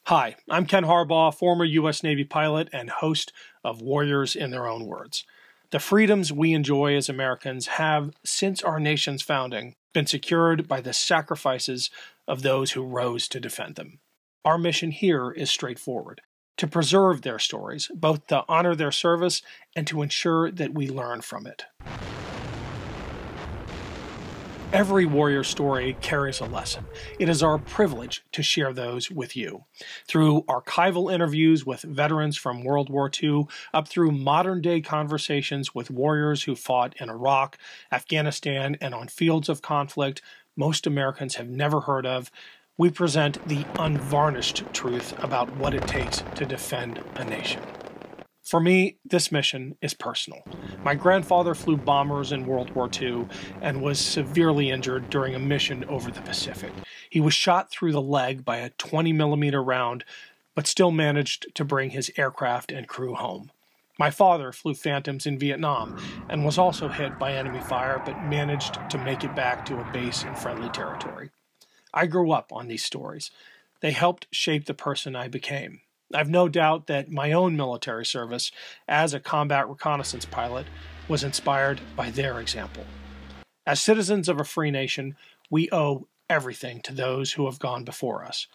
Hi, I'm Ken Harbaugh, former U.S. Navy pilot and host of Warriors in Their Own Words. The freedoms we enjoy as Americans have, since our nation's founding, been secured by the sacrifices of those who rose to defend them. Our mission here is straightforward: to preserve their stories, both to honor their service and to ensure that we learn from it. Every warrior story carries a lesson. It is our privilege to share those with you. Through archival interviews with veterans from World War II, up through modern-day conversations with warriors who fought in Iraq, Afghanistan, and on fields of conflict most Americans have never heard of, we present the unvarnished truth about what it takes to defend a nation. For me, this mission is personal. My grandfather flew bombers in World War II and was severely injured during a mission over the Pacific. He was shot through the leg by a 20-millimeter round, but still managed to bring his aircraft and crew home. My father flew Phantoms in Vietnam and was also hit by enemy fire, but managed to make it back to a base in friendly territory. I grew up on these stories. They helped shape the person I became. I've no doubt that my own military service as a combat reconnaissance pilot was inspired by their example. As citizens of a free nation, we owe everything to those who have gone before us.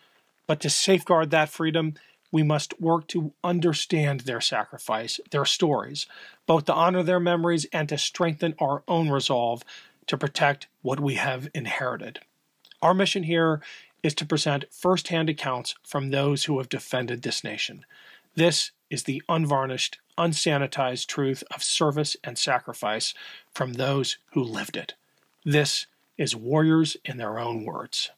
But to safeguard that freedom, we must work to understand their sacrifice, their stories, both to honor their memories and to strengthen our own resolve to protect what we have inherited. Our mission here is to present first-hand accounts from those who have defended this nation. This is the unvarnished, unsanitized truth of service and sacrifice from those who lived it. This is Warriors in Their Own Words.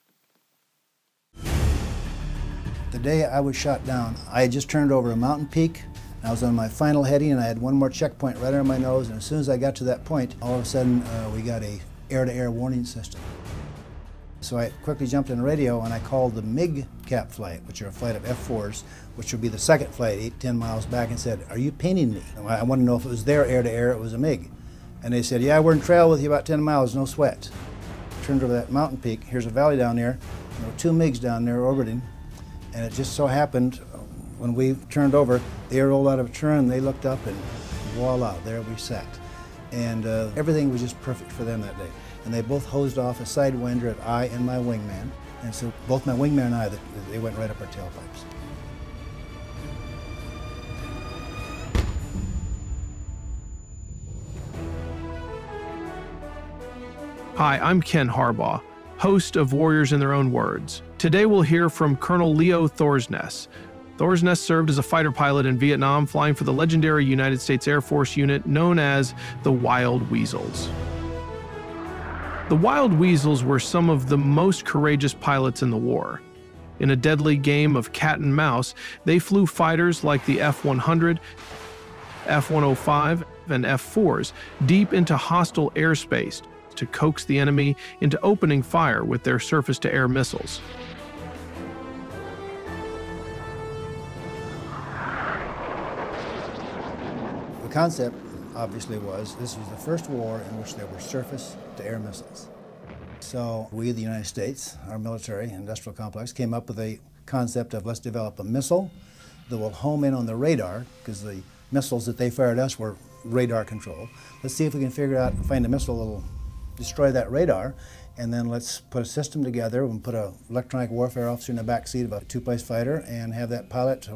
The day I was shot down, I had just turned over a mountain peak. I was on my final heading and I had one more checkpoint right under my nose, and as soon as I got to that point, all of a sudden we got a air-to-air warning system. So I quickly jumped in the radio and I called the MiG cap flight, which are a flight of F-4s, which would be the second flight 8-10 miles back, and said, "Are you painting me?" I wanted to know if it was their air-to-air, it was a MiG. And they said, "Yeah, we're in trail with you about 10 miles, no sweat." Turned over that mountain peak, here's a valley down there, there were two MiGs down there orbiting, and it just so happened when we turned over, they rolled out of a turn, they looked up and voila, there we sat. And everything was just perfect for them that day. And they both hosed off a sidewinder at I and my wingman. And so both my wingman and I, they went right up our tailpipes. Hi, I'm Ken Harbaugh, host of Warriors in Their Own Words. Today we'll hear from Colonel Leo Thorsness. Thorsness served as a fighter pilot in Vietnam, flying for the legendary United States Air Force unit known as the Wild Weasels. The Wild Weasels were some of the most courageous pilots in the war. In a deadly game of cat and mouse, they flew fighters like the F-100, F-105, and F-4s deep into hostile airspace to coax the enemy into opening fire with their surface-to-air missiles. The concept obviously was this was the first war in which there were surface-to-air missiles. So we, the United States, our military industrial complex, came up with a concept of let's develop a missile that will home in on the radar, because the missiles that they fired us were radar controlled. Let's see if we can figure out and find a missile that will destroy that radar, and then let's put a system together and put an electronic warfare officer in the back seat of a two-place fighter and have that pilot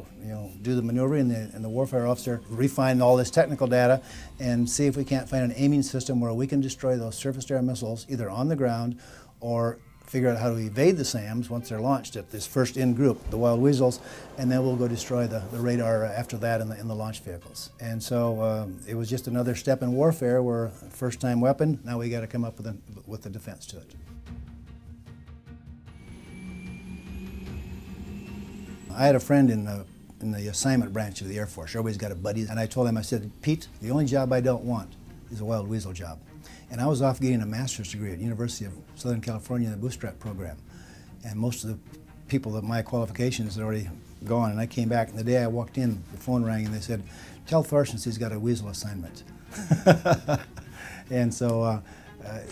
do the maneuvering, and the warfare officer refine all this technical data and see if we can't find an aiming system where we can destroy those surface-to-air missiles either on the ground or figure out how to evade the SAMs once they're launched at this first in group, the Wild Weasels, and then we'll go destroy the radar after that in the launch vehicles. And so it was just another step in warfare where first-time weapon, now we got to come up with the defense to it. I had a friend in the assignment branch of the Air Force. Everybody's got a buddy, and I told him, I said, "Pete, the only job I don't want is a Wild Weasel job." And I was off getting a master's degree at University of Southern California in the bootstrap program. And most of the people that my qualifications had already gone. And I came back, and the day I walked in, the phone rang, and they said, "Tell Thorsness he's got a weasel assignment." And so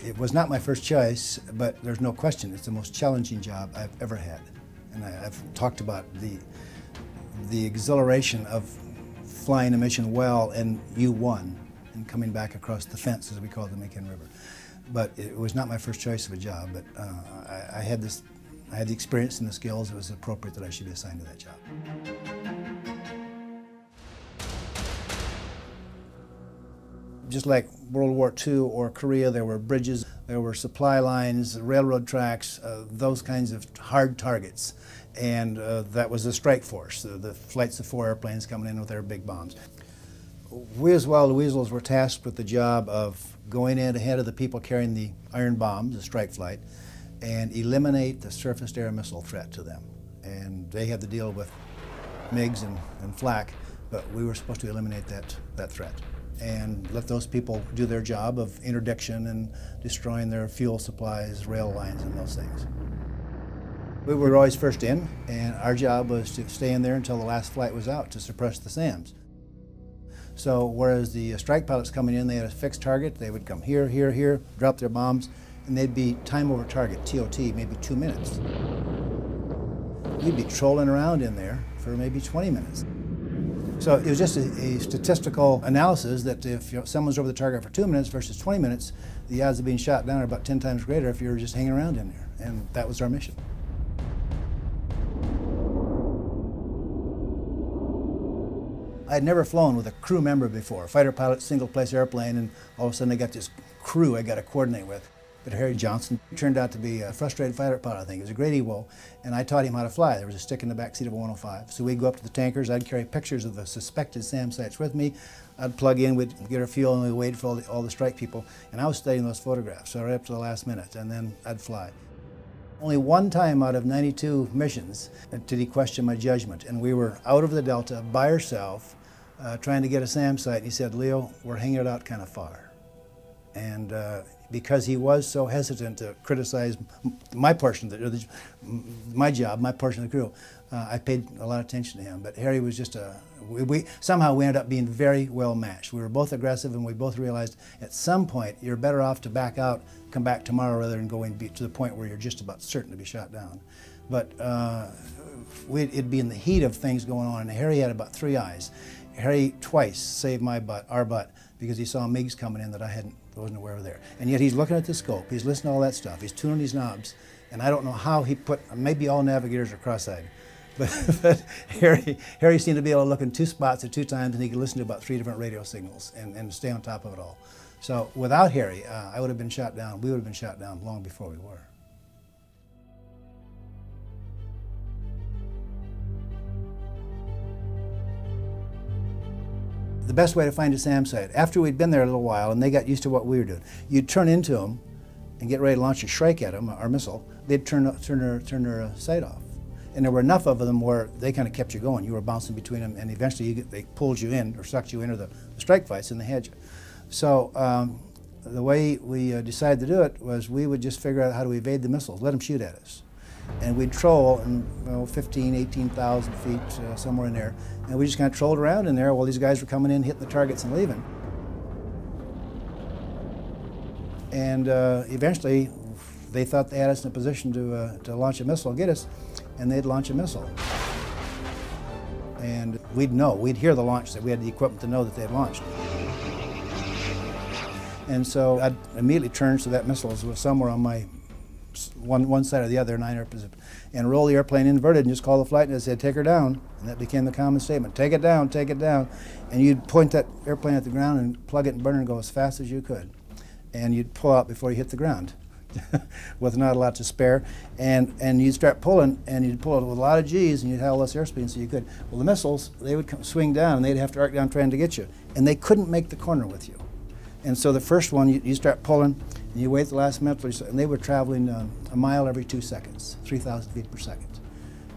it was not my first choice, but there's no question it's the most challenging job I've ever had. And I've talked about the exhilaration of flying a mission well and you won, and coming back across the fence, as we call the Macon River. But it was not my first choice of a job, but I had the experience and the skills. It was appropriate that I should be assigned to that job. Just like World War II or Korea, there were bridges, there were supply lines, railroad tracks, those kinds of hard targets. And that was the strike force, the flights of 4 airplanes coming in with their big bombs. We as Wild Weasels were tasked with the job of going in ahead of the people carrying the iron bombs, the strike flight, and eliminate the surface-to-air missile threat to them. And they had to deal with MiGs and flak, but we were supposed to eliminate that threat and let those people do their job of interdiction and destroying their fuel supplies, rail lines, and those things. We were always first in, and our job was to stay in there until the last flight was out to suppress the SAMs. So whereas the strike pilots coming in, they had a fixed target, they would come here, here, here, drop their bombs, and they'd be time over target, TOT, maybe 2 minutes. We'd be trolling around in there for maybe 20 minutes. So it was just a statistical analysis that if someone's over the target for 2 minutes versus 20 minutes, the odds of being shot down are about 10 times greater if you're just hanging around in there. And that was our mission. I'd never flown with a crew member before, fighter pilot, single-place airplane, and all of a sudden I got this crew I got to coordinate with. But Harry Johnson turned out to be a frustrated fighter pilot, I think. He was a great EWO, and I taught him how to fly. There was a stick in the back seat of a 105. So we'd go up to the tankers, I'd carry pictures of the suspected SAM sites with me. I'd plug in, we'd get our fuel, and we'd wait for all the strike people. And I was studying those photographs, so right up to the last minute, and then I'd fly. Only one time out of 92 missions did he question my judgment, and we were out of the Delta by ourselves, trying to get a SAM site, and he said, "Leo, we're hanging it out kind of far." And because he was so hesitant to criticize my portion, my job, my portion of the crew, I paid a lot of attention to him. But Harry was just somehow we ended up being very well matched. We were both aggressive, and we both realized at some point you're better off to back out, come back tomorrow, rather than going to the point where you're just about certain to be shot down. But it'd be in the heat of things going on, and Harry had about 3 eyes. Harry twice saved our butt, because he saw MiGs coming in that I wasn't aware of there. And yet he's looking at the scope, he's listening to all that stuff, he's tuning these knobs, and I don't know how he maybe all navigators are cross-eyed, but Harry seemed to be able to look in 2 spots at 2 times, and he could listen to about 3 different radio signals and stay on top of it all. So without Harry, I would have been shot down. We would have been shot down long before we were. The best way to find a SAM site, after we'd been there a little while and they got used to what we were doing, you'd turn into them and get ready to launch a Shrike at them, our missile. They'd turn their sight off. And there were enough of them where they kind of kept you going. You were bouncing between them, and eventually they pulled you in or sucked you into the strike fights, and they had you. So the way we decided to do it was we would just figure out how to evade the missiles, let them shoot at us. And we'd troll in 15, 18,000 feet, somewhere in there. And we just kind of trolled around in there while these guys were coming in, hitting the targets and leaving. And eventually, they thought they had us in a position to launch a missile, get us, and they'd launch a missile. And we'd hear the launch, that we had the equipment to know that they'd launched. And so I'd immediately turn so that missile was somewhere on my one side or the other, 9 and roll the airplane inverted and just call the flight and say, "Take her down." And that became the common statement, "Take it down, take it down." And you'd point that airplane at the ground and plug it and burn it and go as fast as you could. And you'd pull out before you hit the ground with not a lot to spare. And you'd start pulling, and you'd pull it with a lot of G's, and you'd have less airspeed so you could. Well, the missiles, they would swing down, and they'd have to arc down trying to get you. And they couldn't make the corner with you. And so the first one, you start pulling, and you wait the last minute or so, and they were traveling a mile every 2 seconds, 3,000 feet per second.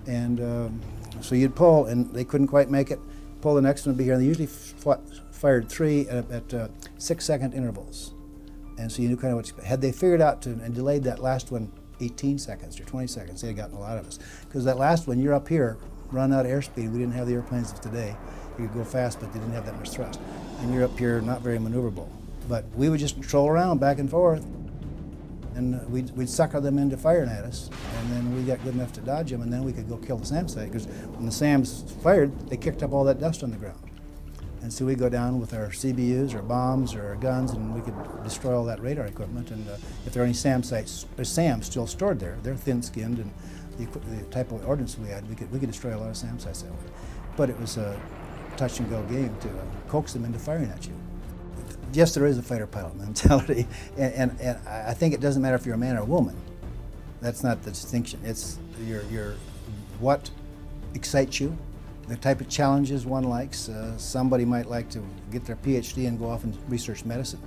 And so you'd pull, and they couldn't quite make it. Pull the next one would be here, and they usually fired 3 at 6-second intervals. And so you knew kind of what to expect. Had they figured out and delayed that last one 18 seconds or 20 seconds, they'd gotten a lot of us. Because that last one, you're up here, run out of airspeed. We didn't have the airplanes of today. You could go fast, but they didn't have that much thrust. And you're up here, not very maneuverable. But we would just troll around back and forth. And we'd sucker them into firing at us, and then we got good enough to dodge them, and then we could go kill the SAM site, because when the SAMs fired, they kicked up all that dust on the ground. And so we go down with our CBUs or bombs or our guns, and we could destroy all that radar equipment. And if there are any SAM sites, there's SAM still stored there. They're thin-skinned, and the type of ordnance we had, we could destroy a lot of SAM sites that way. But it was a touch-and-go game to coax them into firing at you. Yes, there is a fighter pilot mentality, and I think it doesn't matter if you're a man or a woman. That's not the distinction. It's your what excites you, the type of challenges one likes. Somebody might like to get their PhD and go off and research medicine.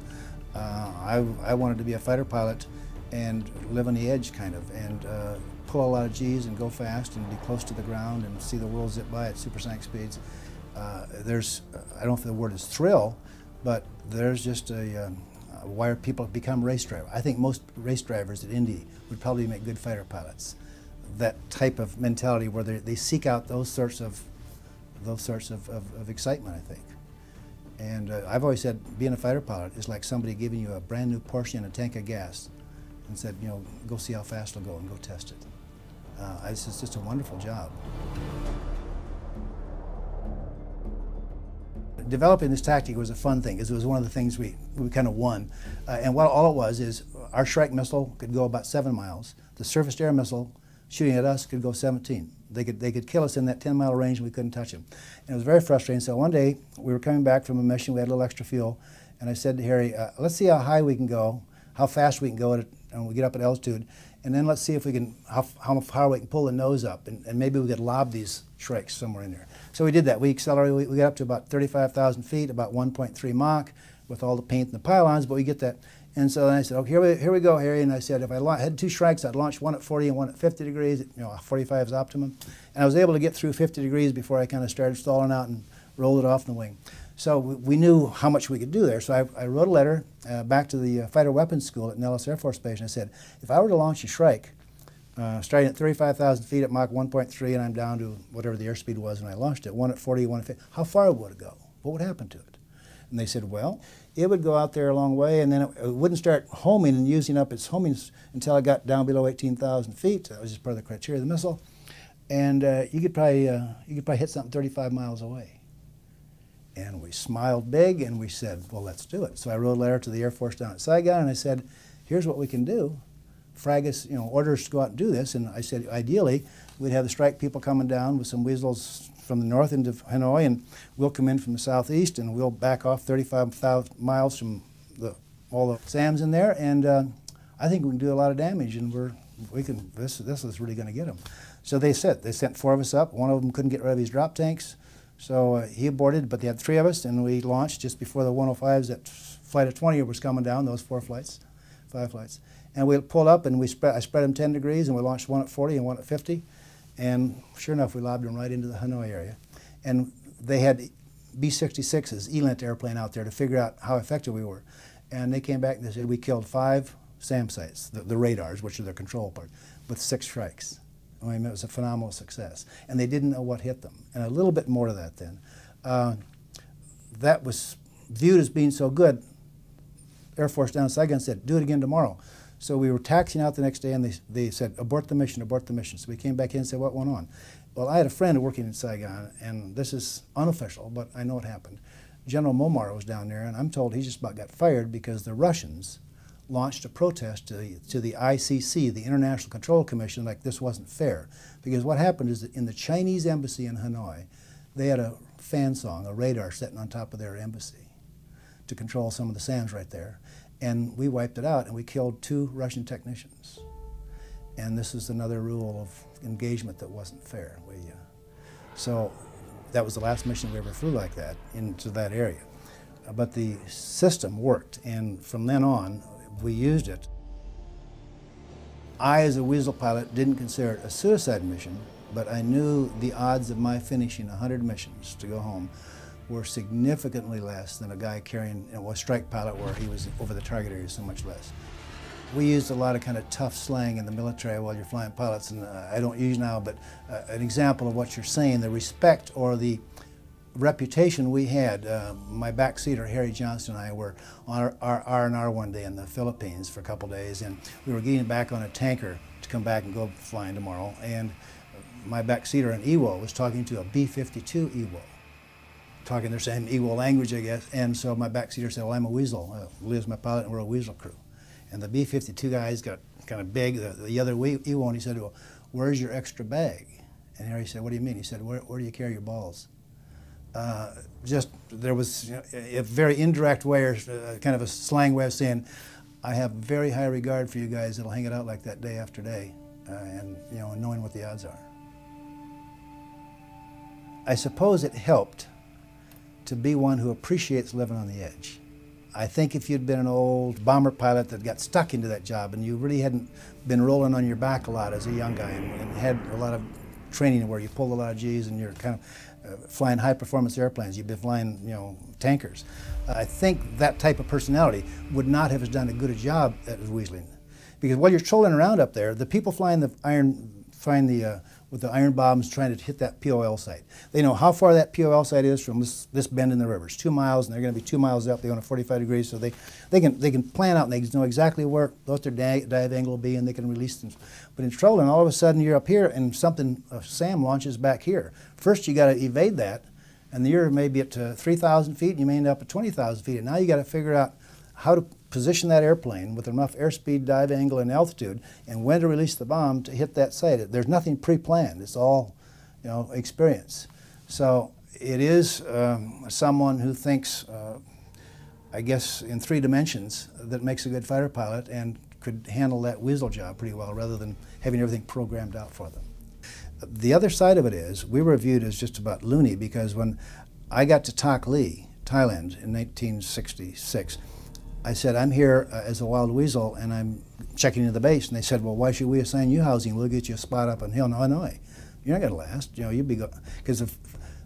I wanted to be a fighter pilot and live on the edge, kind of, and pull a lot of G's and go fast and be close to the ground and see the world zip by at supersonic speeds. I don't know if the word is thrill, but there's just why people become race drivers. I think most race drivers at Indy would probably make good fighter pilots. That type of mentality where they seek out those sorts of excitement, I think. And I've always said being a fighter pilot is like somebody giving you a brand new Porsche and a tank of gas and said, you know, go see how fast it'll go and go test it. It's just a wonderful job. Developing this tactic was a fun thing, because it was one of the things we kind of won. And what all it was is our Shrike missile could go about 7 miles. The surface-to-air missile shooting at us could go 17. They could kill us in that 10-mile range, and we couldn't touch them. And it was very frustrating. So one day we were coming back from a mission. We had a little extra fuel, and I said to Harry, "Let's see how high we can go, how fast we can go, and we get up at altitude, and then let's see if we can how far we can pull the nose up, and maybe we could lob these Shrikes somewhere in there." So we did that. We accelerated. We got up to about 35,000 feet, about 1.3 Mach, with all the paint and the pylons. But we get that. And so then I said, "Okay, here we go, Harry." And I said, if I had 2 Shrikes, I'd launch one at 40 and one at 50 degrees. You know, 45 is optimum. And I was able to get through 50 degrees before I kind of started stalling out and rolled it off the wing. So we knew how much we could do there. So I wrote a letter back to the Fighter Weapons School at Nellis Air Force Base, and I said, if I were to launch a Shrike, starting at 35,000 feet at Mach 1.3, and I'm down to whatever the airspeed was when I launched it, one at 40, one at 50, how far would it go? What would happen to it? And they said, well, it would go out there a long way, and then it wouldn't start homing and using up its homing until it got down below 18,000 feet. That was just part of the criteria of the missile. And you could probably hit something 35 miles away. And we smiled big, and we said, well, let's do it. So I wrote a letter to the Air Force down at Saigon, and I said, here's what we can do. Frag us, you know, orders to go out and do this. And I said, ideally, we'd have the strike people coming down with some Weasels from the north into Hanoi, and we'll come in from the southeast, and we'll back off 35,000 miles from all the SAMs in there, and I think we can do a lot of damage, and this is really going to get them. So they sent 4 of us up. One of them couldn't get rid of his drop tanks, so he aborted, but they had 3 of us, and we launched just before the 105s that flight of 20 was coming down, those 5 flights. And we pulled up, and I spread them 10 degrees, and we launched one at 40 and one at 50. And sure enough, we lobbed them right into the Hanoi area. And they had B-66s, ELINT airplane out there to figure out how effective we were. And they came back and they said, we killed 5 SAM sites, the radars, which are their control part, with 6 Shrikes. I mean, it was a phenomenal success. And they didn't know what hit them. And a little bit more to that then. That was viewed as being so good. Air Force down in Saigon said, do it again tomorrow. So we were taxiing out the next day, and they said, abort the mission, abort the mission. So we came back in and said, what went on? Well, I had a friend working in Saigon, and this is unofficial, but I know it happened. General Momar was down there, and I'm told he just about got fired because the Russians launched a protest to the ICC, the International Control Commission, like this wasn't fair. Because what happened is that in the Chinese embassy in Hanoi, they had a fan song, a radar sitting on top of their embassy to control some of the SAMs right there. And we wiped it out, and we killed 2 Russian technicians. And this is another rule of engagement that wasn't fair. So that was the last mission we ever flew like that into that area. But the system worked, and from then on, we used it. I, as a Weasel pilot, didn't consider it a suicide mission, but I knew the odds of my finishing 100 missions to go home were significantly less than a guy carrying, a strike pilot where he was over the target area so much less. We used a lot of kind of tough slang in the military while you're flying pilots, and I don't use now, but an example of what you're saying, the respect or the reputation we had, my backseater, Harry Johnston, and I were on our R&R one day in the Philippines for a couple days, and we were getting back on a tanker to come back and go flying tomorrow, and my backseater, an EWO, was talking to a B-52 EWO, talking their same EWO language, I guess, and so my backseater said, well, I'm a Weasel. Leo's my pilot, and we're a Weasel crew. And the B-52 guys got kind of big, the other EWO, and he said, well, where's your extra bag? And Harry said, what do you mean? He said, where do you carry your balls? There was a very indirect way, or kind of a slang way of saying, I have very high regard for you guys that'll hang it out like that day after day, and knowing what the odds are. I suppose it helped to be one who appreciates living on the edge. I think if you'd been an old bomber pilot that got stuck into that job and you really hadn't been rolling on your back a lot as a young guy and had a lot of training where you pulled a lot of G's and you're kind of flying high-performance airplanes, you've been flying, tankers. I think that type of personality would not have done as good a job at weaseling. Because while you're trolling around up there, the people flying the with the iron bombs trying to hit that POL site. They know how far that POL site is from this bend in the river. It's 2 miles, and they're going to be 2 miles up. They go to 45 degrees, so they can plan out, and they know exactly what their dive angle will be, and they can release them. But in trolling, all of a sudden you're up here, and a SAM launches back here. First, you got to evade that, and you're maybe at 3,000 feet, and you may end up at 20,000 feet. And now you got to figure out how to position that airplane with enough airspeed, dive angle, and altitude, and when to release the bomb to hit that site. There's nothing pre-planned. It's all, experience. So it is someone who thinks, I guess, in 3 dimensions that makes a good fighter pilot and could handle that Weasel job pretty well rather than having everything programmed out for them. The other side of it is we were viewed as just about loony, because when I got to Tak Lee, Thailand in 1966, I said, I'm here as a Wild Weasel, and I'm checking into the base. And they said, well, why should we assign you housing? We'll get you a spot up in Hanoi. You're not going to last. You'd be because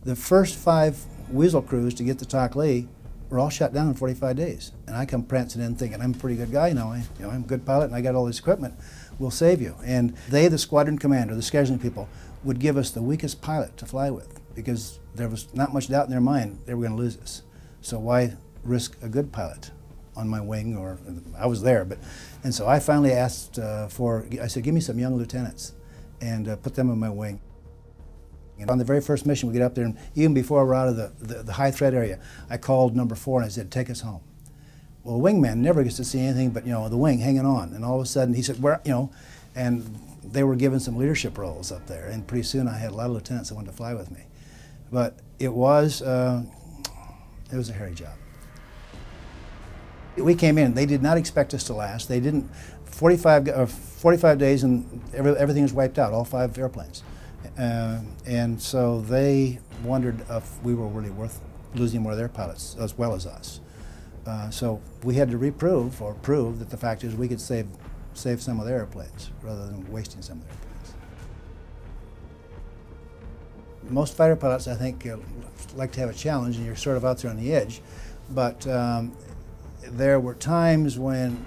the first 5 Weasel crews to get to Tak Lee were all shut down in 45 days. And I come prancing in thinking, I'm a pretty good guy now. I'm a good pilot, and I got all this equipment. We'll save you. And they, the squadron commander, the scheduling people, would give us the weakest pilot to fly with, because there was not much doubt in their mind they were going to lose us. So why risk a good pilot on my wing? Or I was there, and so I finally asked I said, give me some young lieutenants and put them on my wing. And on the very first mission, we get up there, and even before we're out of the high threat area, I called number 4 and I said, take us home. Well, a wingman never gets to see anything but the wing hanging on, and all of a sudden he said, and they were given some leadership roles up there, and pretty soon I had a lot of lieutenants that wanted to fly with me. But it was a hairy job. We came in, they did not expect us to last. They didn't, 45 days and everything was wiped out, all 5 airplanes. And so they wondered if we were really worth losing one of their pilots as well as us. So we had to prove that the fact is we could save some of their airplanes rather than wasting some of their airplanes. Most fighter pilots, I think, like to have a challenge, and you're sort of out there on the edge, but there were times when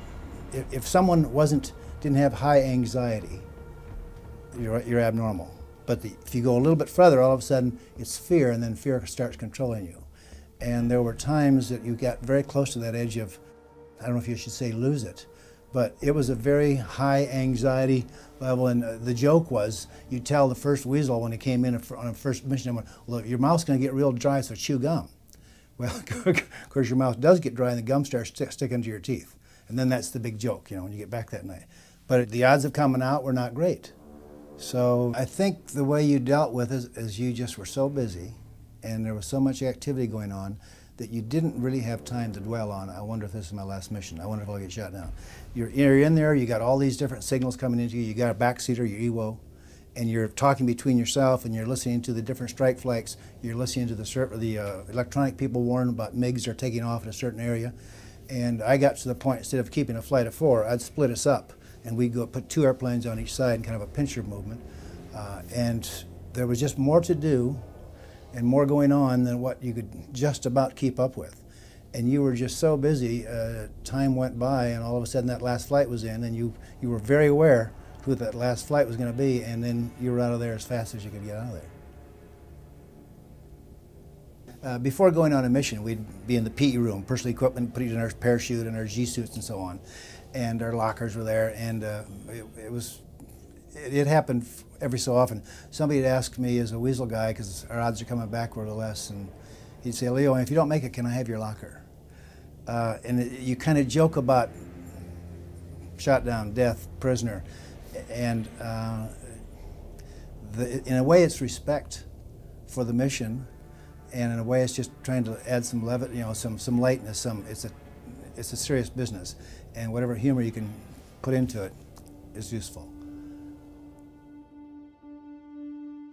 if someone didn't have high anxiety, you're abnormal. But if you go a little bit further, all of a sudden it's fear, and then fear starts controlling you. And there were times that you got very close to that edge of, I don't know if you should say lose it, but it was a very high anxiety level. And the joke was, you tell the first Weasel when he came in on a first mission, well, your mouth's going to get real dry, so chew gum. Well, of course, your mouth does get dry, and the gum starts sticking to your teeth. And then that's the big joke, when you get back that night. But the odds of coming out were not great. So I think the way you dealt with it is you just were so busy, and there was so much activity going on, that you didn't really have time to dwell on, I wonder if this is my last mission, I wonder if I'll get shot down. You're in there, you got all these different signals coming into you, you got a backseater, your EWO, and you're talking between yourself, and you're listening to the different strike flights, you're listening to the electronic people warning about MiGs are taking off in a certain area. And I got to the point, instead of keeping a flight of 4, I'd split us up, and we'd go put 2 airplanes on each side in kind of a pincher movement. And there was just more to do and more going on than what you could just about keep up with. And you were just so busy, time went by, and all of a sudden that last flight was in, and you were very aware who that last flight was going to be, and then you were out of there as fast as you could get out of there. Before going on a mission, we'd be in the PE room, personal equipment, putting in our parachute and our G-suits and so on, and our lockers were there, and it happened every so often. Somebody had asked me as a Weasel guy, because our odds are coming back were a little less, and he'd say, "Leo, if you don't make it, can I have your locker?" You kind of joke about shot down, death, prisoner, and in a way it's respect for the mission, and in a way it's just trying to add some levity, some lightness. It's a serious business, and whatever humor you can put into it is useful.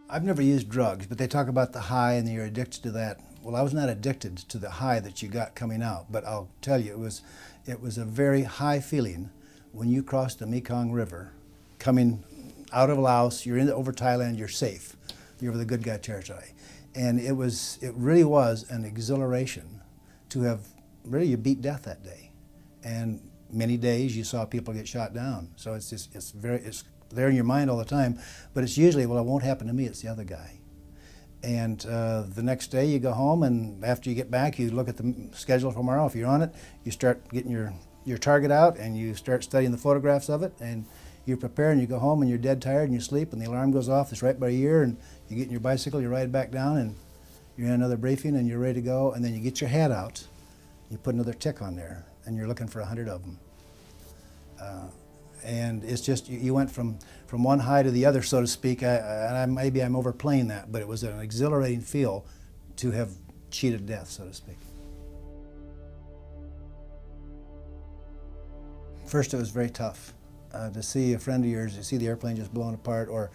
I've never used drugs, but they talk about the high and you're addicted to that. Well, I was not addicted to the high that you got coming out, but I'll tell you, it was a very high feeling when you crossed the Mekong River, coming out of Laos, you're over Thailand, you're safe. You're over the good guy territory. And it really was an exhilaration to have, really you beat death that day. And many days you saw people get shot down. So it's there in your mind all the time, but it's usually, well, it won't happen to me, it's the other guy. And the next day you go home, and after you get back, you look at the schedule for tomorrow. If you're on it, you start getting your target out, and you start studying the photographs of it, and you prepare, and you go home, and you're dead tired, and you sleep, and the alarm goes off. It's right by your ear, and you get in your bicycle, you ride back down, and you're in another briefing, and you're ready to go, and then you get your hat out, you put another tick on there, and you're looking for 100 of them. And it's just, you went from one high to the other, so to speak. Maybe I'm overplaying that, but it was an exhilarating feel to have cheated death, so to speak. First, it was very tough to see a friend of yours, to see the airplane just blown apart, or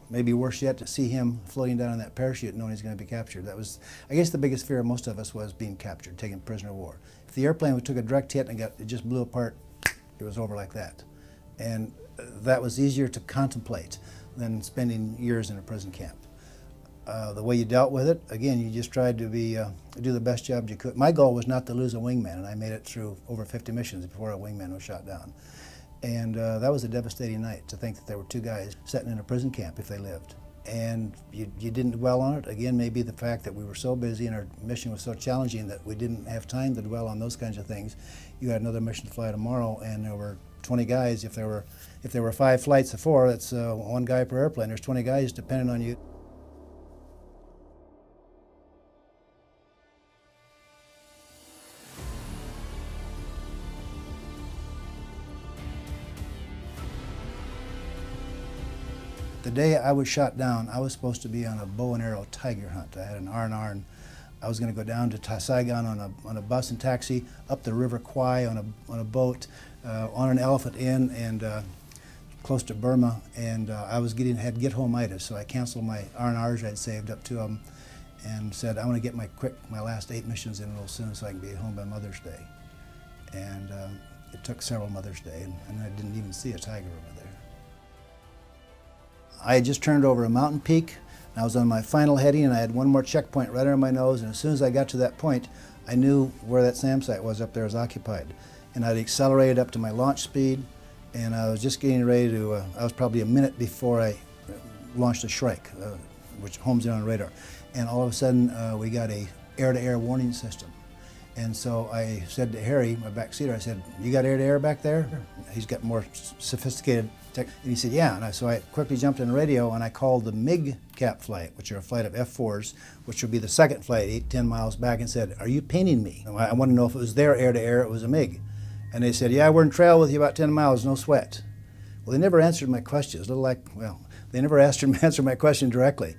maybe worse yet, to see him floating down in that parachute knowing he's going to be captured. That was, I guess, the biggest fear of most of us was being captured, taken prisoner of war. If the airplane took a direct hit and it just blew apart, it was over like that. And that was easier to contemplate than spending years in a prison camp. The way you dealt with it, again, you just tried to do the best job you could. My goal was not to lose a wingman, and I made it through over 50 missions before a wingman was shot down. And that was a devastating night, to think that there were two guys sitting in a prison camp if they lived. And you didn't dwell on it. Again, maybe the fact that we were so busy and our mission was so challenging that we didn't have time to dwell on those kinds of things. You had another mission to fly tomorrow, and there were 20 guys. If there were 5 flights of 4, that's 1 guy per airplane. There's 20 guys depending on you. The day I was shot down, I was supposed to be on a bow and arrow tiger hunt. I had an R&R, and I was going to go down to Saigon on a bus and taxi, up the River Kwai on a boat, on an elephant inn, and close to Burma. And I had get-home-itis, so I canceled my R&Rs I'd saved, up 2 of them, and said I want to get my last 8 missions in real soon so I can be home by Mother's Day. And it took several Mother's Day, and I didn't even see a tiger over there. I had just turned over a mountain peak, and I was on my final heading, and I had one more checkpoint right under my nose, and as soon as I got to that point, I knew where that SAM site was up there was occupied. And I'd accelerated up to my launch speed, and I was just getting ready to, I was probably a minute before I launched a Shrike, which homes in on radar. And all of a sudden, we got a air-to-air warning system. And so I said to Harry, my backseater, I said, "You got air-to-air back there?" He's got more sophisticated tech. And he said, "Yeah." And so I quickly jumped on the radio, and I called the MiG cap flight, which are a flight of F-4s, which would be the second flight, 8-10 miles back, and said, "Are you painting me?" I want to know if it was their air-to-air, it was a MiG. And they said, "Yeah, we're in trail with you about 10 miles, no sweat." Well, they never answered my questions. They never answered my question directly.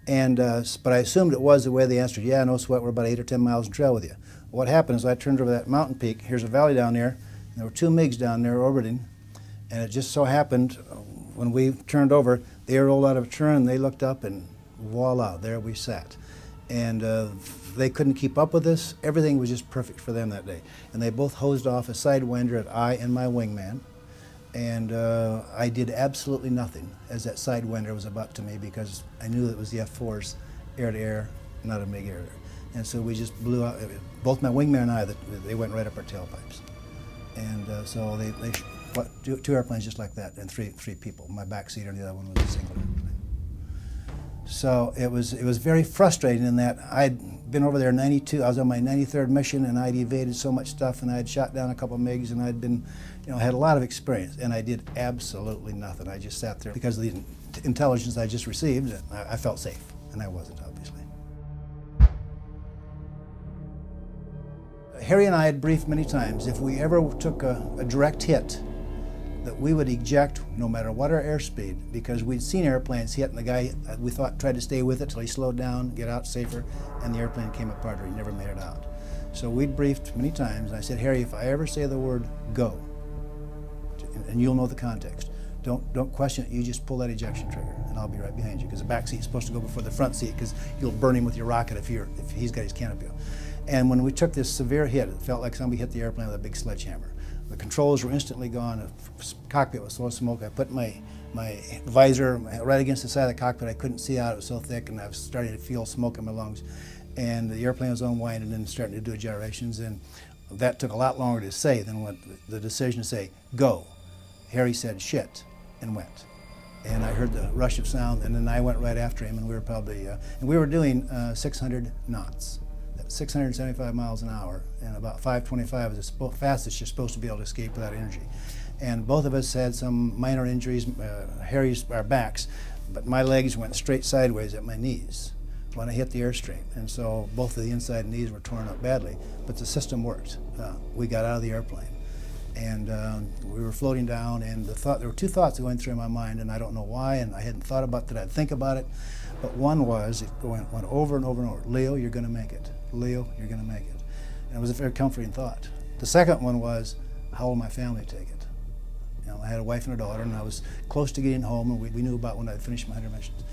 And, but I assumed it was the way they answered, "Yeah, no sweat, we're about 8 or 10 miles in trail with you." What happened is I turned over that mountain peak. Here's a valley down there, and there were 2 MiGs down there orbiting. And it just so happened, when we turned over, they rolled out of a turn, they looked up, and voila, there we sat. And they couldn't keep up with us. Everything was just perfect for them that day. And they both hosed off a sidewinder at I and my wingman. And I did absolutely nothing as that sidewinder was about to me, because I knew it was the F-4's air-to-air, not a MiG air-to-air. And so we just blew out, both my wingman and I, they went right up our tailpipes. And so they 2 airplanes just like that, and three people. My backseater and the other one was a single airplane. So it was very frustrating in that I'd been over there in '92. I was on my 93rd mission, and I'd evaded so much stuff, and I'd shot down a couple of MiGs, and I'd been, had a lot of experience, and I did absolutely nothing. I just sat there because of the intelligence I just received. I felt safe, and I wasn't, obviously. Harry and I had briefed many times if we ever took a direct hit, that we would eject no matter what our airspeed, because we'd seen airplanes hit and the guy, we thought, tried to stay with it till he slowed down, get out safer, and the airplane came apart or he never made it out. So we'd briefed many times, and I said, Harry, if I ever say the word go, and you'll know the context, don't question it, you just pull that ejection trigger and I'll be right behind you, because the back seat's supposed to go before the front seat, because you'll burn him with your rocket if he's got his canopy on. And when we took this severe hit, it felt like somebody hit the airplane with a big sledgehammer. The controls were instantly gone. The cockpit was full of smoke. I put my visor right against the side of the cockpit. I couldn't see out. It was so thick, and I was starting to feel smoke in my lungs. And the airplane was unwinding and starting to do gyrations. And that took a lot longer to say than what the decision to say, go. Harry said, shit, and went. And I heard the rush of sound, and then I went right after him, and we were probably, and we were doing 600 knots. 675 miles an hour, and about 525 is the fastest you're supposed to be able to escape without energy. And both of us had some minor injuries, Harry's, our backs, but my legs went straight sideways at my knees when I hit the airstream. And so both of the inside knees were torn up badly, but the system worked. We got out of the airplane. And we were floating down, and there were two thoughts going through my mind, and I don't know why, and I hadn't thought about that I'd think about it. But one was, it went over and over and over, Leo, you're going to make it. Leo, you're going to make it. And it was a very comforting thought. The second one was, how will my family take it? I had a wife and a daughter, and I was close to getting home, and we knew about when I'd finished my 100 missions.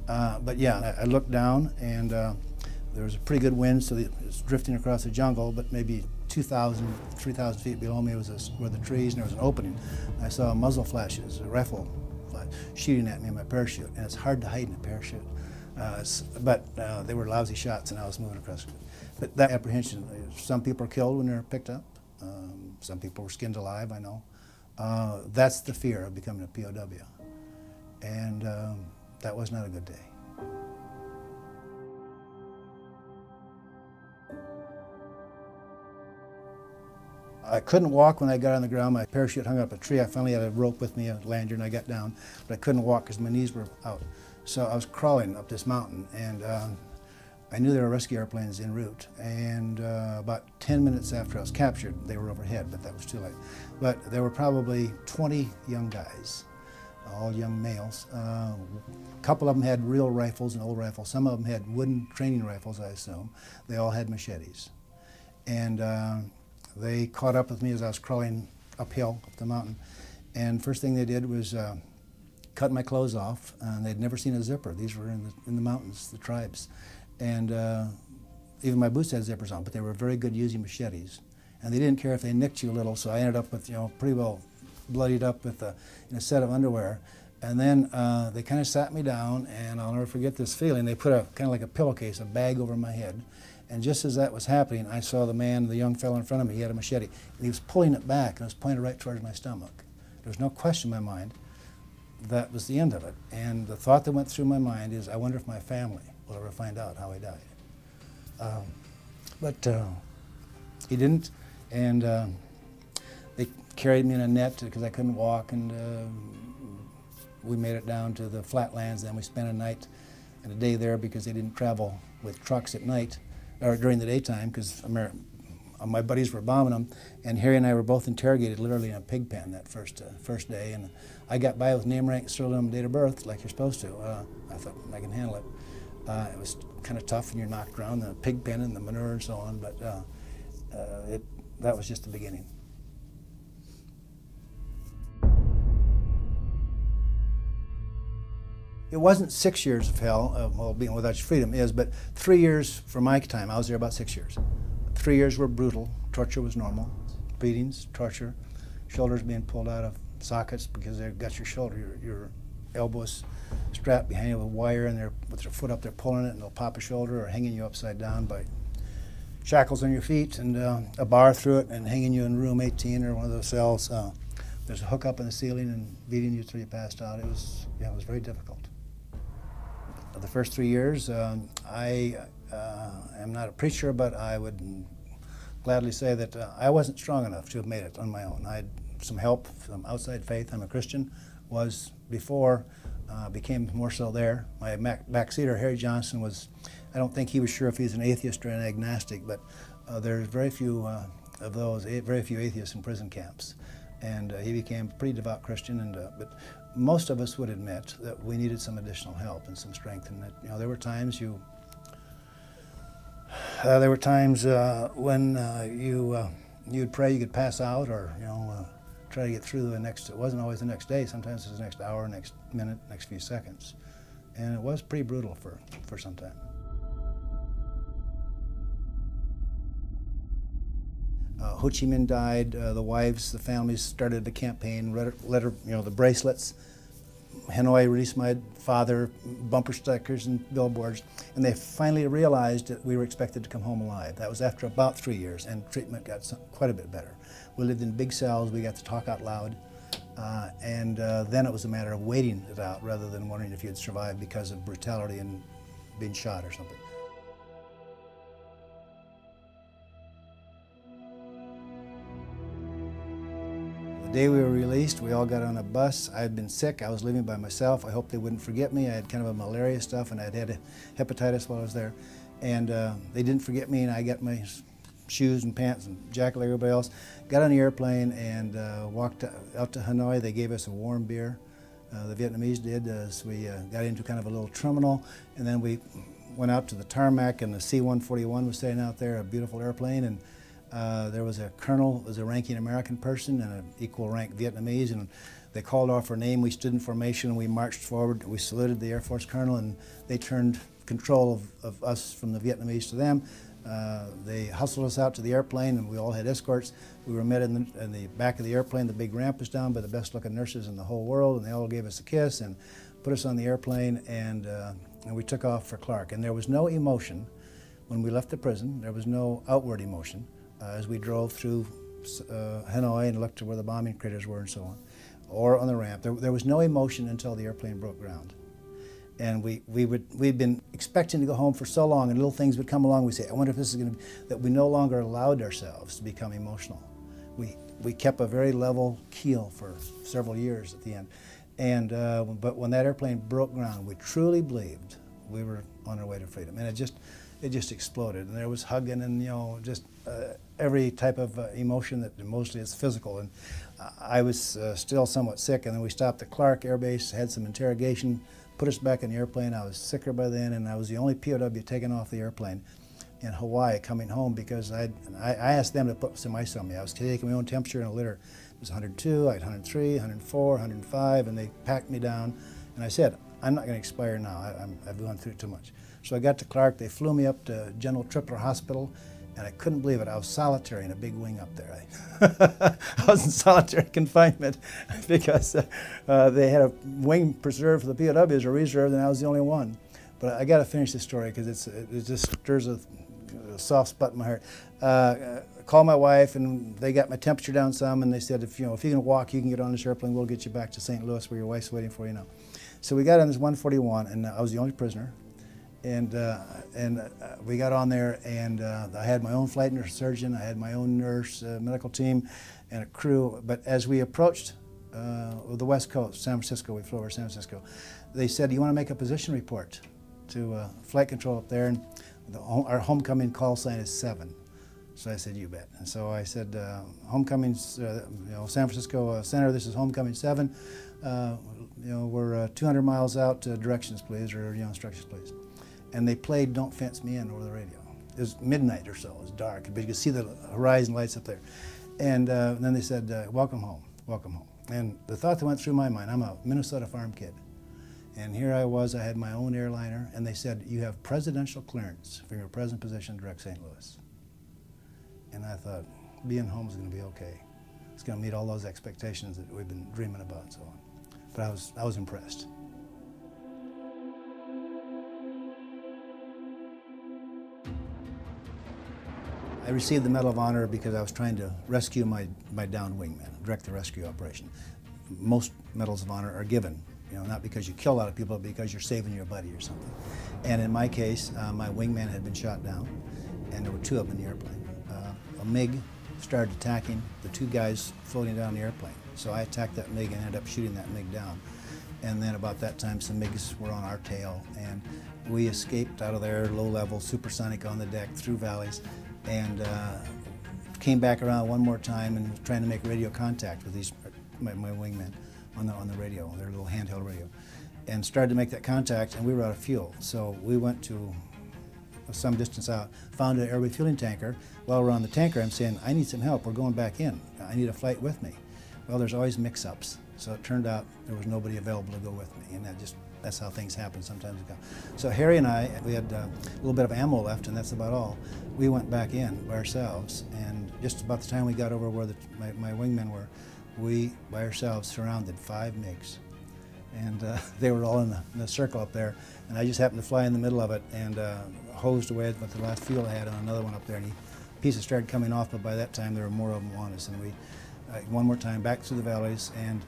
But yeah, I looked down, and there was a pretty good wind, so it was drifting across the jungle, but maybe 2,000, 3,000 feet below me were the trees, and there was an opening. I saw muzzle flashes, a rifle flash, shooting at me in my parachute, and it's hard to hide in a parachute. But they were lousy shots, and I was moving across. But that apprehension, some people are killed when they're picked up. Some people were skinned alive, I know. That's the fear of becoming a POW. And that was not a good day. I couldn't walk when I got on the ground. My parachute hung up a tree. I finally had a rope with me, a lanyard, and I got down. But I couldn't walk because my knees were out. So I was crawling up this mountain, and I knew there were rescue airplanes en route. And about 10 minutes after I was captured, they were overhead, but that was too late. But there were probably 20 young guys, all young males. A couple of them had real rifles and old rifles. Some of them had wooden training rifles, I assume. They all had machetes. And they caught up with me as I was crawling uphill up the mountain. And first thing they did was cut my clothes off, and they'd never seen a zipper. These were in the mountains, the tribes. And even my boots had zippers on, but they were very good using machetes. And they didn't care if they nicked you a little, so I ended up with, pretty well bloodied up with a set of underwear. And then they kind of sat me down, and I'll never forget this feeling. They put kind of like a pillowcase, a bag over my head. And just as that was happening, I saw the young fellow in front of me. He had a machete, and he was pulling it back, and it was pointed right towards my stomach. There was no question in my mind. That was the end of it. And the thought that went through my mind is, I wonder if my family will ever find out how I died. But he didn't, and they carried me in a net because I couldn't walk, and we made it down to the flatlands. Then we spent a night and a day there because they didn't travel with trucks at night, or during the daytime, because my buddies were bombing them, and Harry and I were both interrogated literally in a pig pen that first day, and I got by with name, rank, surname, date of birth, like you're supposed to. I thought I can handle it. It was kind of tough when you're knocked around, the pig pen and the manure and so on, but that was just the beginning. It wasn't 6 years of hell, well, being without your freedom is, but 3 years for my time. I was there about 6 years. 3 years were brutal. Torture was normal. Beatings, torture, shoulders being pulled out of sockets because they've got your shoulder, your elbows strapped behind you with wire, and they're with their foot up there pulling it, and they'll pop a shoulder or hanging you upside down by shackles on your feet and a bar through it and hanging you in room 18 or one of those cells. There's a hook up in the ceiling and beating you till you passed out. It was very difficult. the first 3 years. I am not a preacher, but I would gladly say that I wasn't strong enough to have made it on my own. I had some help, some outside faith. I'm a Christian, was before, became more so there. My backseater, Harry Johnson, was, I don't think he was sure if he's an atheist or an agnostic, but there's very few of those, very few atheists in prison camps. And he became a pretty devout Christian, and but most of us would admit that we needed some additional help and some strength. And that, you know, there were times when you'd pray you could pass out, or try to get through the next. It wasn't always the next day. Sometimes it was the next hour, next minute, next few seconds, and it was pretty brutal for some time. Ho Chi Minh died. The wives, the families started the campaign. Let her, the bracelets. Hanoi released my father, bumper stickers and billboards, and they finally realized that we were expected to come home alive. That was after about 3 years, and treatment got quite a bit better. We lived in big cells. We got to talk out loud, and then it was a matter of waiting it out rather than wondering if you'd survive because of brutality and being shot or something. The day we were released, we all got on a bus. I had been sick. I was living by myself. I hoped they wouldn't forget me. I had kind of a malaria stuff, and I'd had hepatitis while I was there. And they didn't forget me, and I got my shoes and pants and jacket like everybody else. Got on the airplane and walked out to Hanoi. They gave us a warm beer. The Vietnamese did, as we got into kind of a little terminal. And then we went out to the tarmac, and the C-141 was staying out there, a beautiful airplane. And there was a colonel, was a ranking American person, and an equal rank Vietnamese, and they called off our name. We stood in formation, and we marched forward. We saluted the Air Force colonel, and they turned control of us from the Vietnamese to them. They hustled us out to the airplane, and we all had escorts. We were met in the back of the airplane. The big ramp was down by the best-looking nurses in the whole world, and they all gave us a kiss and put us on the airplane, and we took off for Clark. And there was no emotion when we left the prison. There was no outward emotion. As we drove through Hanoi and looked to where the bombing craters were and so on, or on the ramp. There was no emotion until the airplane broke ground. And we'd been expecting to go home for so long, and little things would come along. We'd say, I wonder if this is going to be, that we no longer allowed ourselves to become emotional. We kept a very level keel for several years at the end. And, but when that airplane broke ground, we truly believed we were on our way to freedom. And it just exploded, and there was hugging and just every type of emotion that mostly is physical. And I was still somewhat sick, and then we stopped at Clark Air Base, had some interrogation, put us back in the airplane. I was sicker by then, and I was the only POW taken off the airplane in Hawaii coming home, because I asked them to put some ice on me. I was taking my own temperature in a litter. It was 102, I had 103, 104, 105, and they packed me down. And I said, I'm not going to expire now. I've gone through too much. So I got to Clark. They flew me up to General Tripler Hospital, and I couldn't believe it. I was solitary in a big wing up there. I was in solitary confinement because they had a wing preserved for the POWs, or reserved, and I was the only one. But I got to finish this story because it just stirs a soft spot in my heart. Called my wife, and they got my temperature down some, and they said, if you can walk, you can get on this airplane. We'll get you back to St. Louis where your wife's waiting for you now. So we got on this 141, and I was the only prisoner. And we got on there, and I had my own flight nurse surgeon, I had my own nurse, medical team, and a crew. But as we approached the West Coast, San Francisco, we flew over San Francisco, they said, you want to make a position report to flight control up there? And our homecoming call sign is 7. So I said, you bet. And so I said, homecoming, San Francisco Center, this is homecoming 7. We're 200 miles out, directions please, or instructions please. And they played Don't Fence Me In over the radio. It was midnight or so, it was dark, but you could see the horizon lights up there. And then they said, welcome home, welcome home. And the thought that went through my mind, I'm a Minnesota farm kid. And here I was, I had my own airliner, and they said, you have presidential clearance for your present position, direct St. Louis. And I thought, being home is going to be okay. It's going to meet all those expectations that we've been dreaming about and so on. But I was impressed. I received the Medal of Honor because I was trying to rescue my downed wingman, direct the rescue operation. Most Medals of Honor are given You know, not because you kill a lot of people, but because you're saving your buddy or something. And in my case, my wingman had been shot down, and there were two of them in the airplane. A MiG started attacking the two guys floating down the airplane. So I attacked that MiG and ended up shooting that MiG down. And then about that time, some MiGs were on our tail, and we escaped out of there, low level, supersonic on the deck, through valleys, and came back around one more time and was trying to make radio contact with these my wingmen on the radio, their little handheld radio, and started to make that contact, and we were out of fuel. So we went to some distance out, found an air refueling tanker. While we're on the tanker, I'm saying, I need some help, we're going back in. I need a flight with me. Well, there's always mix-ups. So it turned out there was nobody available to go with me, and that's how things happen sometimes. So Harry and I, we had a little bit of ammo left, and that's about all. We went back in by ourselves, and just about the time we got over where my wingmen were, we, by ourselves, surrounded 5 MiGs. And they were all in the circle up there, and I just happened to fly in the middle of it and hosed away with the last fuel I had on another one up there, and pieces started coming off, but by that time there were more of them on us, and we, one more time, back through the valleys, and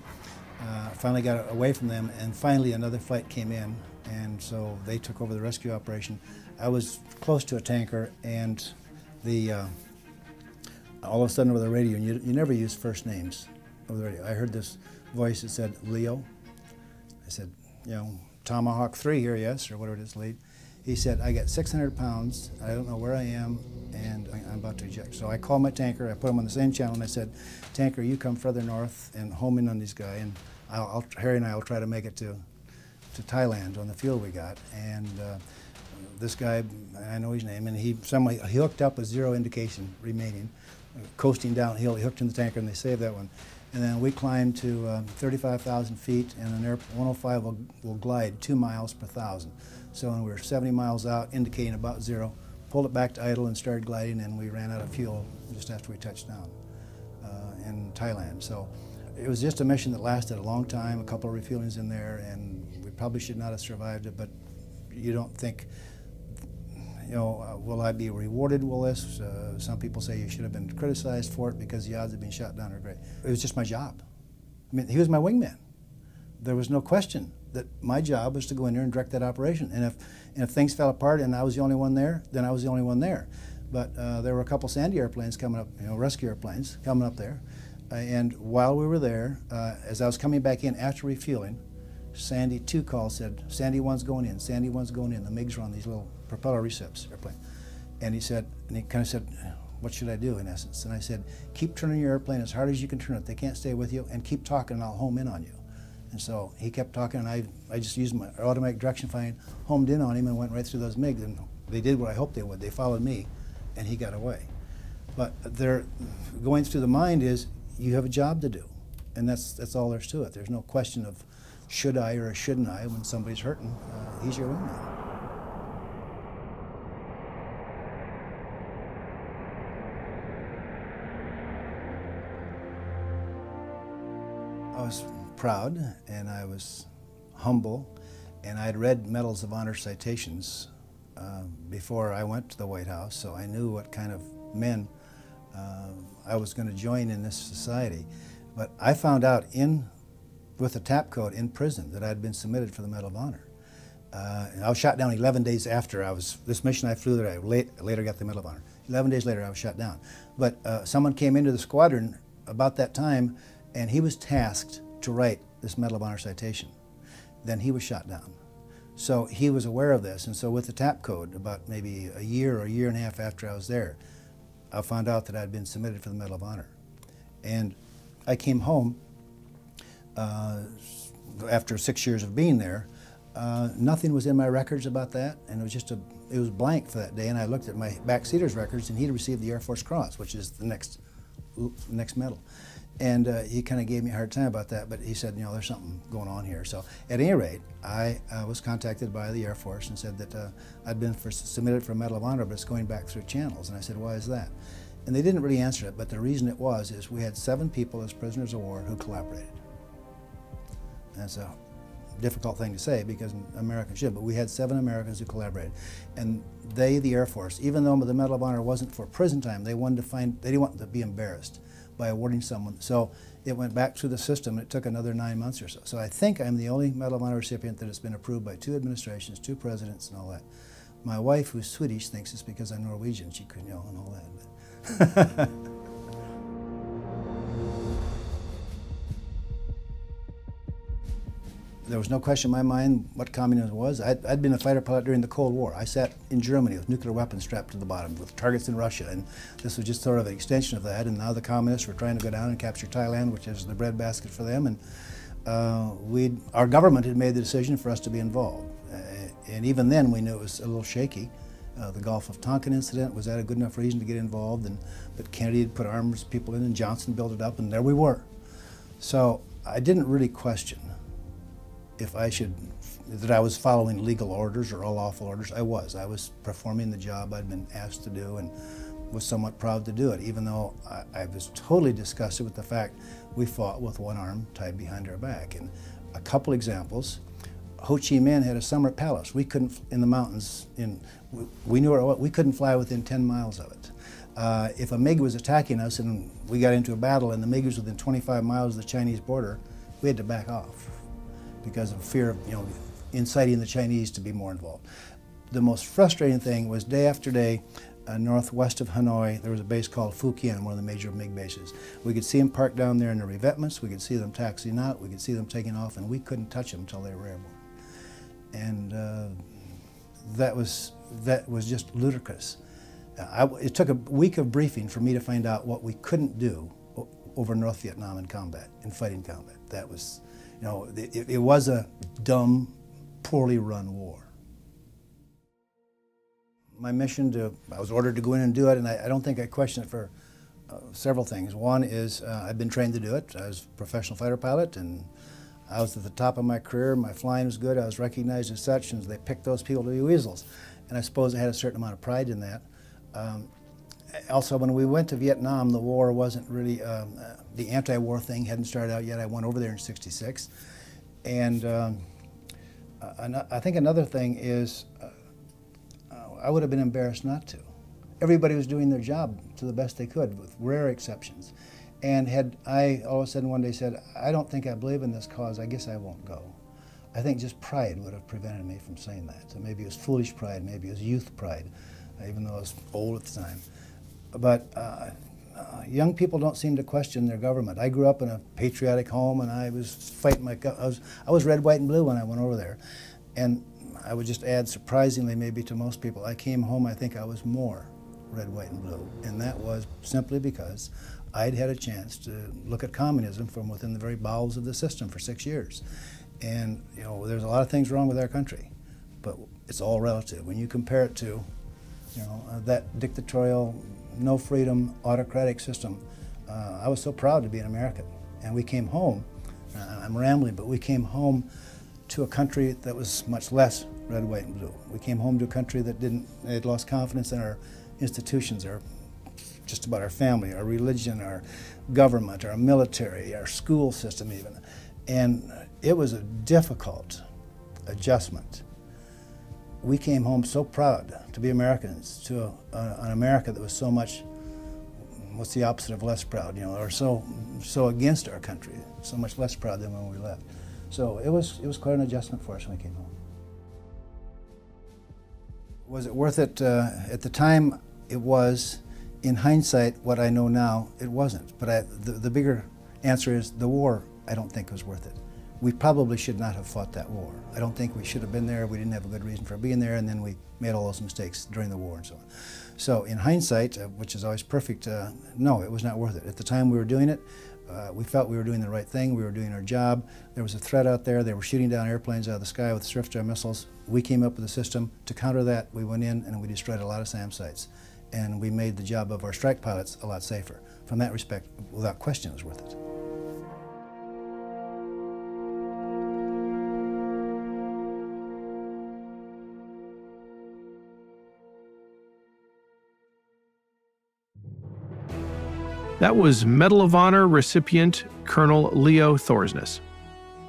finally got away from them, and finally another flight came in, and so they took over the rescue operation. I was close to a tanker, and all of a sudden over the radio, and you never use first names over the radio, I heard this voice that said, Leo. I said, you know, Tomahawk 3 here, yes, or whatever it is, lead. He said, I got 600 pounds, I don't know where I am, and I'm about to eject. So I called my tanker, I put him on the same channel, and I said, tanker, you come further north and home in on this guy, and Harry and I will try to make it to Thailand on the fuel we got. And this guy, I know his name, and he hooked up with 0 indication remaining, coasting downhill. He hooked in the tanker, and they saved that one. And then we climbed to 35,000 feet, and an Air 105 will glide 2 miles per 1,000. So when we were 70 miles out, indicating about 0, pulled it back to idle and started gliding, and we ran out of fuel just after we touched down in Thailand. So it was just a mission that lasted a long time, a couple of refuelings in there, and we probably should not have survived it, but you don't think, you know, will I be rewarded with this? Some people say you should have been criticized for it because the odds of being shot down are great. It was just my job. I mean, he was my wingman. There was no question that my job was to go in there and direct that operation. And if things fell apart and I was the only one there, then I was the only one there. But there were a couple Sandy airplanes coming up, you know, rescue airplanes coming up there. And while we were there, as I was coming back in after refueling, Sandy 2 call said, Sandy 1's going in, Sandy 1's going in. The MiGs were on these little propeller recips airplane. And he said, and he kind of said, what should I do in essence? And I said, keep turning your airplane as hard as you can turn it. They can't stay with you, and keep talking and I'll home in on you. And so he kept talking, and I just used my automatic direction find, homed in on him, and went right through those MiGs, and they did what I hoped they would. They followed me, and he got away. But going through the mind is, you have a job to do, and that's all there's to it. There's no question of should I or shouldn't I when somebody's hurting. He's your wingman. I was proud, and I was humble, and I had read Medals of Honor citations before I went to the White House, so I knew what kind of men I was going to join in this society. But I found out with the TAP code in prison that I'd been submitted for the Medal of Honor. And I was shot down 11 days after this mission I flew that I later got the Medal of Honor. 11 days later I was shot down. But someone came into the squadron about that time, and he was tasked to write this Medal of Honor citation. Then he was shot down. So he was aware of this, and so with the TAP code, about maybe a year or a year and a half after I was there, I found out that I'd been submitted for the Medal of Honor. And I came home after 6 years of being there. Nothing was in my records about that, and it was blank for that day. And I looked at my backseater's records, and he'd received the Air Force Cross, which is the next medal. And he kind of gave me a hard time about that, but he said, you know, there's something going on here. So at any rate, I was contacted by the Air Force and said that I'd been submitted for a Medal of Honor, but it's going back through channels. And I said, why is that? And they didn't really answer it, but the reason it was is we had 7 people as prisoners of war who collaborated. And that's a difficult thing to say because Americans should, but we had 7 Americans who collaborated. And the Air Force, even though the Medal of Honor wasn't for prison time, they didn't want to be embarrassed by awarding someone. So it went back through the system, and it took another 9 months or so. So I think I'm the only Medal of Honor recipient that has been approved by 2 administrations, 2 presidents, and all that. My wife, who's Swedish, thinks it's because I'm Norwegian. She couldn't, and all that. There was no question in my mind what communism was. I'd been a fighter pilot during the Cold War. I sat in Germany with nuclear weapons strapped to the bottom with targets in Russia, and this was just sort of an extension of that. And now the communists were trying to go down and capture Thailand, which is the breadbasket for them. And our government had made the decision for us to be involved. And even then, we knew it was a little shaky. The Gulf of Tonkin incident, was that a good enough reason to get involved? But Kennedy had put arms people in, and Johnson built it up, and there we were. So I didn't really question that I was following legal orders or lawful orders. I was performing the job I'd been asked to do, and was somewhat proud to do it, even though I was totally disgusted with the fact we fought with one arm tied behind our back. And a couple examples: Ho Chi Minh had a summer palace. We couldn't, in the mountains, we knew we couldn't fly within 10 miles of it. If a MiG was attacking us and we got into a battle and the MiG was within 25 miles of the Chinese border, we had to back off because of fear of inciting the Chinese to be more involved. The most frustrating thing was day after day, northwest of Hanoi, there was a base called Phu Quien, one of the major MiG bases. We could see them parked down there in the revetments, we could see them taxiing out, we could see them taking off, and we couldn't touch them until they were airborne. And that was just ludicrous. It took a week of briefing for me to find out what we couldn't do over North Vietnam in combat, in fighting combat. That was, it was a dumb, poorly run war. My mission I was ordered to go in and do it, and I don't think I questioned it for several things. One is I've been trained to do it. I was a professional fighter pilot, and I was at the top of my career. My flying was good. I was recognized as such, and they picked those people to be Weasels. And I suppose I had a certain amount of pride in that. Also, when we went to Vietnam, the war wasn't really, the anti-war thing hadn't started out yet. I went over there in '66. And I think another thing is I would have been embarrassed not to. Everybody was doing their job to the best they could, with rare exceptions. And had I all of a sudden one day said, I don't think I believe in this cause, I guess I won't go. I think just pride would have prevented me from saying that. So maybe it was foolish pride, maybe it was youth pride, even though I was old at the time. But young people don't seem to question their government. I grew up in a patriotic home, and I was fighting I was red, white, and blue when I went over there. And I would just add, surprisingly maybe to most people, I came home, I think I was more red, white, and blue. And that was simply because I'd had a chance to look at communism from within the very bowels of the system for 6 years. And there's a lot of things wrong with our country, but it's all relative. When you compare it to that dictatorial, no freedom, autocratic system, I was so proud to be an American. And we came home, I'm rambling, but we came home to a country that was much less red, white, and blue. We came home to a country that had lost confidence in our institutions, just about our family, our religion, our government, our military, our school system even. And it was a difficult adjustment. We came home so proud to be Americans, to an America that was so much, what's the opposite of less proud, or so against our country, so much less proud than when we left. So it was quite an adjustment for us when we came home. Was it worth it? At the time, it was. In hindsight, what I know now, it wasn't. But the bigger answer is the war, I don't think was worth it. We probably should not have fought that war. I don't think we should have been there. We didn't have a good reason for being there, and then we made all those mistakes during the war and so on. So in hindsight, which is always perfect, no, it was not worth it. At the time we were doing it, we felt we were doing the right thing. We were doing our job. There was a threat out there. They were shooting down airplanes out of the sky with Swift-Star missiles. We came up with a system to counter that. We went in and we destroyed a lot of SAM sites. And we made the job of our strike pilots a lot safer. From that respect, without question, it was worth it. That was Medal of Honor recipient Colonel Leo Thorsness.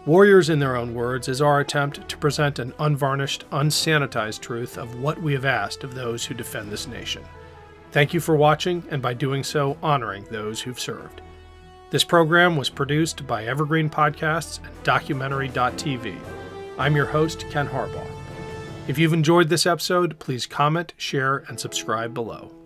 Warriors in Their Own Words is our attempt to present an unvarnished, unsanitized truth of what we have asked of those who defend this nation. Thank you for watching, and by doing so, honoring those who've served. This program was produced by Evergreen Podcasts and Documentary.tv. I'm your host, Ken Harbaugh. If you've enjoyed this episode, please comment, share, and subscribe below.